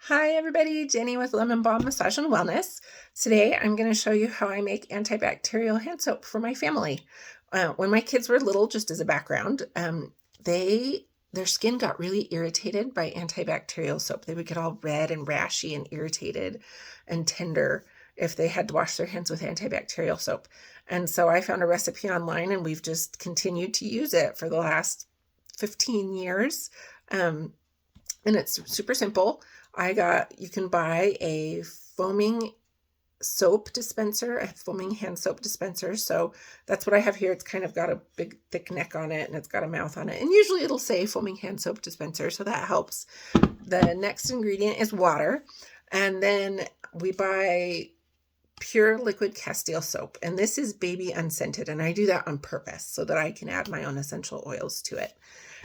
Hi everybody, Jenny with Lemon Balm Massage and Wellness. Today I'm going to show you how I make antibacterial hand soap for my family. When my kids were little, just as a background, their skin got really irritated by antibacterial soap. They would get all red and rashy and irritated and tender if they had to wash their hands with antibacterial soap. And so I found a recipe online and we've just continued to use it for the last 15 years. And it's super simple. You can buy a foaming soap dispenser, a foaming hand soap dispenser. So that's what I have here. It's kind of got a big thick neck on it and it's got a mouth on it. And usually it'll say foaming hand soap dispenser. So that helps. The next ingredient is water. And then we buy pure liquid Castile soap. And this is baby unscented. And I do that on purpose so that I can add my own essential oils to it.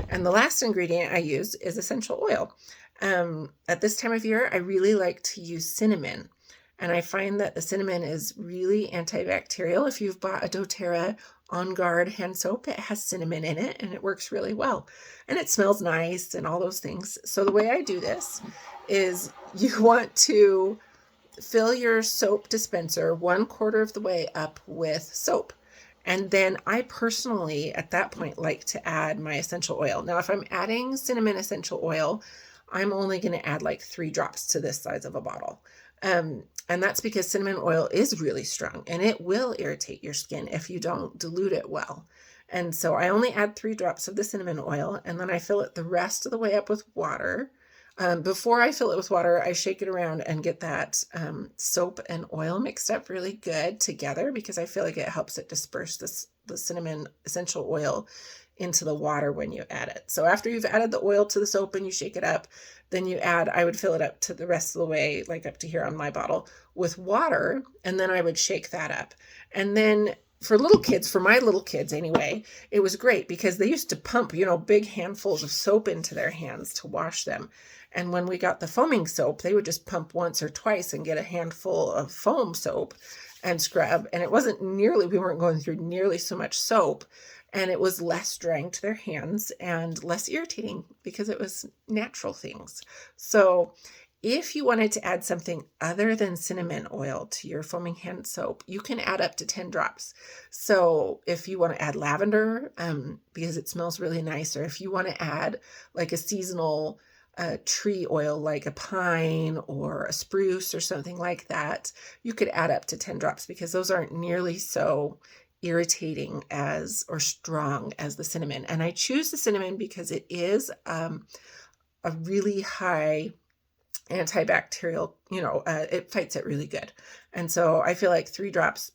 And the last ingredient I use is essential oil. At this time of year, I really like to use cinnamon. And I find that the cinnamon is really antibacterial. If you've bought a doTERRA On Guard hand soap, it has cinnamon in it and it works really well. And it smells nice and all those things. So the way I do this is you want to fill your soap dispenser 1/4 of the way up with soap. And then I personally, at that point, like to add my essential oil. Now, if I'm adding cinnamon essential oil, I'm only going to add like 3 drops to this size of a bottle. And that's because cinnamon oil is really strong and it will irritate your skin if you don't dilute it well. And so I only add 3 drops of the cinnamon oil and then I fill it the rest of the way up with water. Before I fill it with water, I shake it around and get that soap and oil mixed up really good together because I feel like it helps it disperse the cinnamon essential oil into the water when you add it. So after you've added the oil to the soap and you shake it up, then I would fill it up to the rest of the way, like up to here on my bottle, with water, and then I would shake that up. And then for my little kids anyway, it was great because they used to pump, big handfuls of soap into their hands to wash them. And when we got the foaming soap, they would just pump once or twice and get a handful of foam soap and scrub. And we weren't going through nearly so much soap. And it was less drying to their hands and less irritating because it was natural things. So if you wanted to add something other than cinnamon oil to your foaming hand soap, you can add up to 10 drops. So if you want to add lavender, because it smells really nice, or if you want to add like a seasonal tree oil, like a pine or a spruce or something like that, you could add up to 10 drops because those aren't nearly so irritating or strong as the cinnamon. And I choose the cinnamon because it is a really high antibacterial, it fights it really good. And so I feel like 3 drops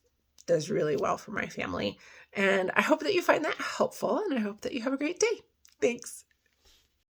does really well for my family. And I hope that you find that helpful and I hope that you have a great day. Thanks.